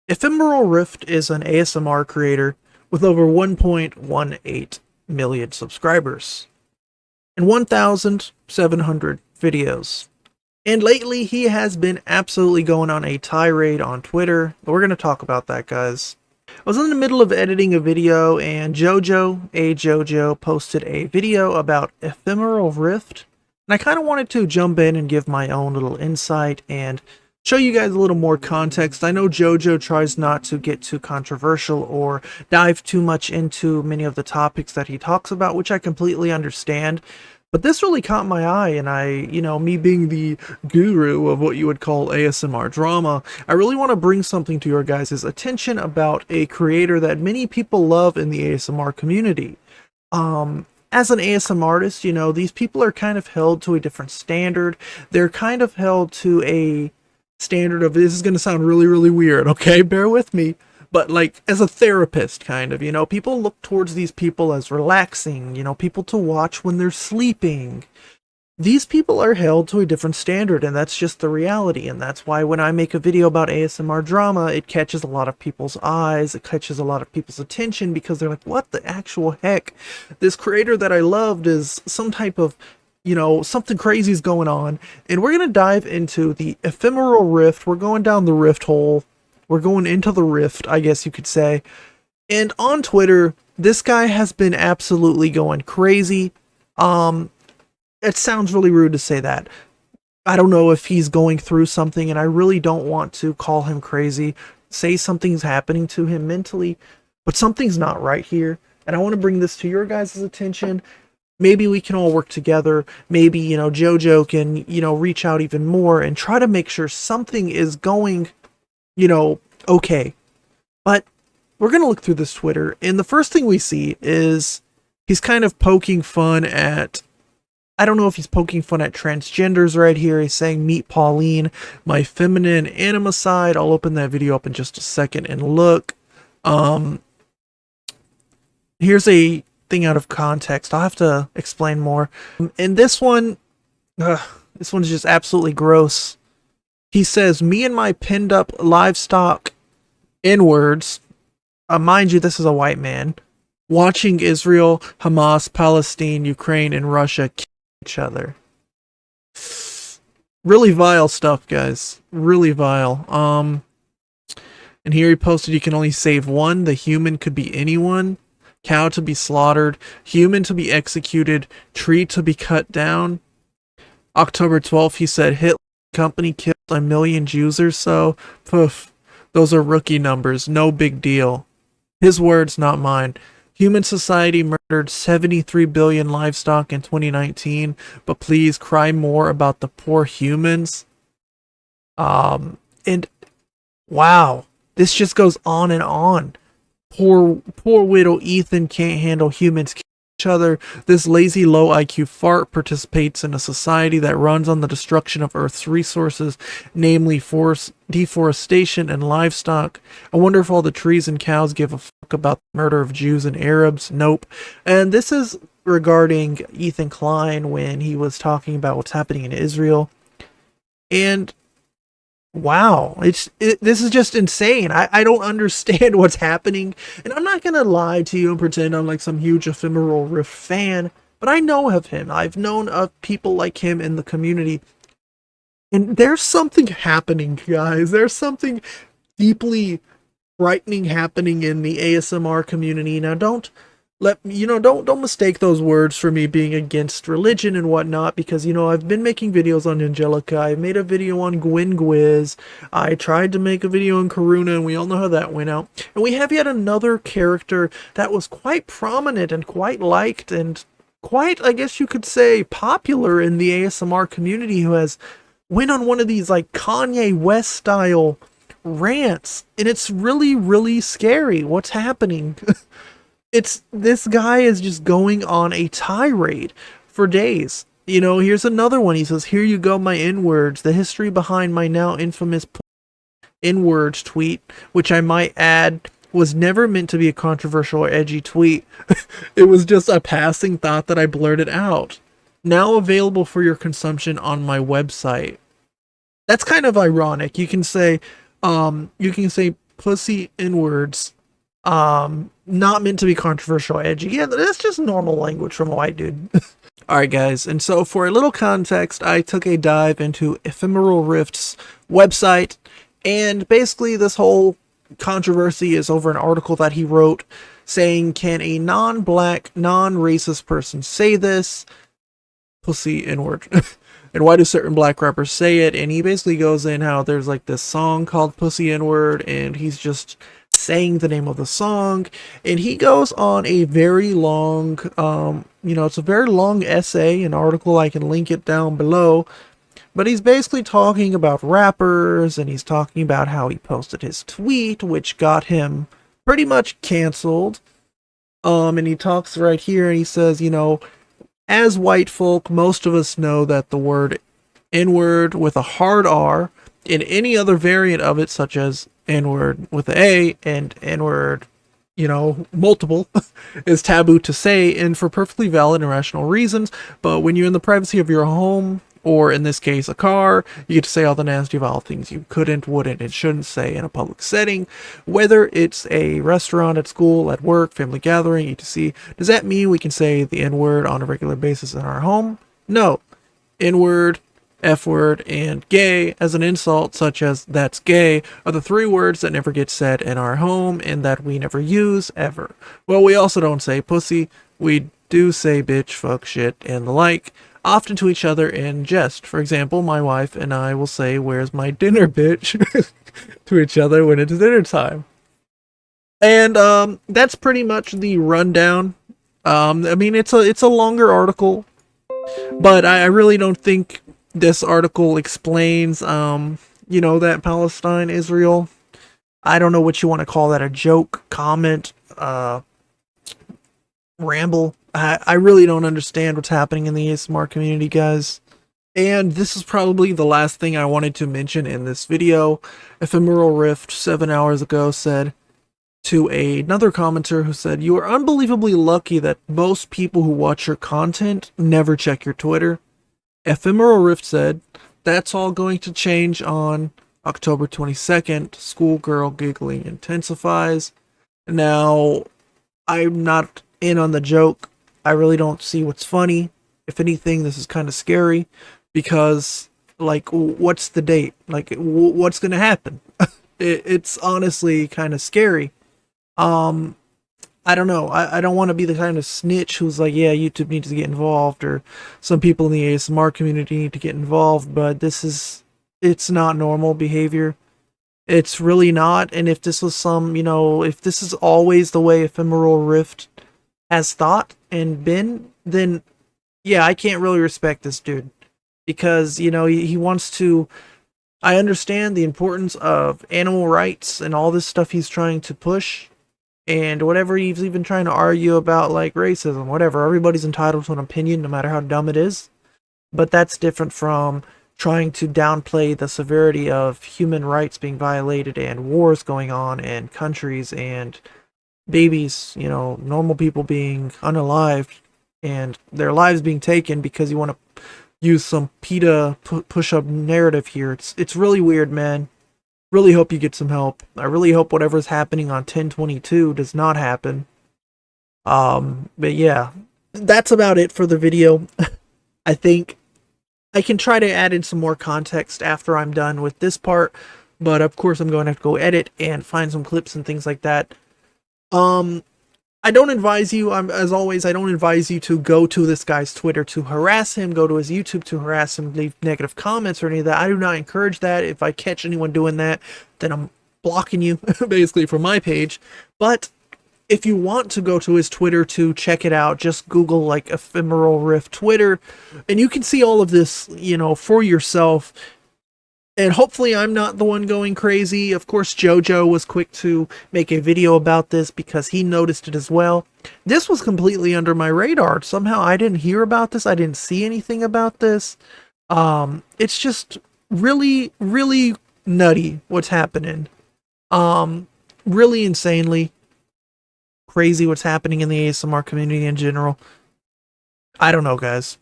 Ephemeral Rift is an ASMR creator with over 1.18 million subscribers and 1,700 videos. And lately, he has been absolutely going on a tirade on Twitter. But we're going to talk about that, guys. I was in the middle of editing a video, and Jojo posted a video about Ephemeral Rift. And I kind of wanted to jump in and give my own little insight and show you guys a little more context. I know Jojo tries not to get too controversial or dive too much into many of the topics that he talks about, which I completely understand. But this really caught my eye, and me being the guru of what you would call ASMR drama, I really want to bring something to your guys' attention about a creator that many people love in the ASMR community. As an ASMR artist, these people are kind of held to a different standard. They're kind of held to a standard of, this is going to sound really, really weird, okay? Bear with me. But like as a therapist, kind of, people look towards these people as relaxing, people to watch when they're sleeping. These people are held to a different standard, and that's just the reality. And that's why when I make a video about ASMR drama, it catches a lot of people's eyes, it catches a lot of people's attention, because they're like, what the actual heck? This creator that I loved is some type of, something crazy is going on. And we're going to dive into the Ephemeral Rift. We're going down the rift hole. We're going into the rift, I guess you could say. And on Twitter, this guy has been absolutely going crazy. It sounds really rude to say that. I don't know if he's going through something, and I really don't want to call him crazy, say something's happening to him mentally, but something's not right here. And I want to bring this to your guys' attention. Maybe we can all work together. Maybe, Jojo can, reach out even more and try to make sure something is going okay. But we're going to look through this Twitter, and the first thing we see is he's kind of poking fun at, I don't know if he's poking fun at transgenders right here. He's saying, meet Pauline, my feminine anima side. I'll open that video up in just a second and look. Here's a thing out of context. I'll have to explain more. And this one's just absolutely gross. He says, me and my pinned up livestock N-words, mind you, this is a white man, watching Israel, Hamas, Palestine, Ukraine, and Russia kill each other. Really vile stuff, guys. Really vile. And here he posted, you can only save one. The human could be anyone. Cow to be slaughtered. Human to be executed. Tree to be cut down. October 12th, he said, Hitler company killed 1 million Jews or so. Poof. Those are rookie numbers. No big deal. His words, not mine. Human society murdered 73 billion livestock in 2019, but please cry more about the poor humans. And wow, this just goes on and on. Poor widow Ethan can't handle humans killing each other. This lazy low IQ fart participates in a society that runs on the destruction of Earth's resources, namely forest deforestation and livestock. I wonder if all the trees and cows give a fuck about the murder of Jews and Arabs. Nope. And this is regarding Ethan Klein when he was talking about what's happening in Israel. And wow, this is just insane. I don't understand what's happening, and I'm not gonna lie to you and pretend I'm like some huge Ephemeral Rift fan, but I know of him. I've known of people like him in the community, and there's something happening, guys. There's something deeply frightening happening in the ASMR community. Now, don't mistake those words for me being against religion and whatnot, because I've been making videos on Angelica. I made a video on Gwen Gwiz. I tried to make a video on Karuna, and we all know how that went out. And we have yet another character that was quite prominent and quite liked and quite, I guess you could say, popular in the ASMR community, who has went on one of these like Kanye West style rants, and it's really, really scary what's happening. This guy is just going on a tirade for days. Here's another one. He says, here you go, my N-words, the history behind my now infamous N-words tweet, which I might add was never meant to be a controversial or edgy tweet. It was just a passing thought that I blurted out. Now available for your consumption on my website. That's kind of ironic. You can say pussy, N-words. Not meant to be controversial, edgy. Yeah, that's just normal language from a white dude. Alright guys, and so for a little context, I took a dive into Ephemeral Rift's website, and basically this whole controversy is over an article that he wrote saying, can a non-black, non-racist person say this? Pussy, N-word. And why do certain black rappers say it? And he basically goes in how there's like this song called Pussy N-word, and he's just saying the name of the song, and he goes on a very long, it's a very long essay, an article. I can link it down below, but he's basically talking about rappers, and he's talking about how he posted his tweet, which got him pretty much canceled. And he talks right here, and he says, as white folk, most of us know that the word N-word with a hard R and any other variant of it, such as N-word with an A and N-word, multiple, is taboo to say, and for perfectly valid and rational reasons. But when you're in the privacy of your home, or in this case, a car, you get to say all the nasty, vile things you couldn't, wouldn't, and shouldn't say in a public setting, whether it's a restaurant, at school, at work, family gathering, etc. Does that mean we can say the N-word on a regular basis in our home? No. N-word, F-word, and gay as an insult, such as that's gay, are the three words that never get said in our home and that we never use, ever. Well, we also don't say pussy. We do say bitch, fuck, shit, and the like, often to each other in jest. For example, my wife and I will say, "Where's my dinner, bitch?" to each other when it's dinner time. And that's pretty much the rundown. It's a longer article, but I really don't think this article explains, that Palestine, Israel. I don't know what you want to call that, a joke, comment, ramble. I really don't understand what's happening in the ASMR community, guys. And this is probably the last thing I wanted to mention in this video. Ephemeral Rift 7 hours ago said to another commenter who said, "You are unbelievably lucky that most people who watch your content never check your Twitter." Ephemeral Rift said, "That's all going to change on October 22nd. Schoolgirl giggling intensifies." Now, I'm not in on the joke. I really don't see what's funny. If anything, this is kind of scary because, what's the date? What's going to happen? It's honestly kind of scary. I don't know. I don't want to be the kind of snitch who's like, yeah, YouTube needs to get involved, or some people in the ASMR community need to get involved, but it's not normal behavior. It's really not. And if this was if this is always the way Ephemeral Rift has thought and been, then yeah, I can't really respect this dude, because he wants to. I understand the importance of animal rights and all this stuff he's trying to push, and whatever he's even trying to argue about, like racism, whatever. Everybody's entitled to an opinion, no matter how dumb it is, but that's different from trying to downplay the severity of human rights being violated and wars going on and countries and babies, normal people being unalived and their lives being taken because you want to use some PETA push-up narrative here. It's really weird, man. Really hope you get some help. I really hope whatever's happening on 10/22 does not happen. But yeah, that's about it for the video. I think I can try to add in some more context after I'm done with this part, but of course I'm going to have to go edit and find some clips and things like that. I don't advise you, as always, I don't advise you to go to this guy's Twitter to harass him, go to his YouTube to harass him, leave negative comments or any of that. I do not encourage that. If I catch anyone doing that, then I'm blocking you, basically, from my page. But if you want to go to his Twitter to check it out, just Google, Ephemeral Rift Twitter, and you can see all of this, for yourself. And hopefully I'm not the one going crazy. Of course, JoJo was quick to make a video about this because he noticed it as well. This was completely under my radar. Somehow I didn't hear about this. I didn't see anything about this. It's just really, really nutty what's happening. Really insanely crazy what's happening in the ASMR community in general. I don't know, guys.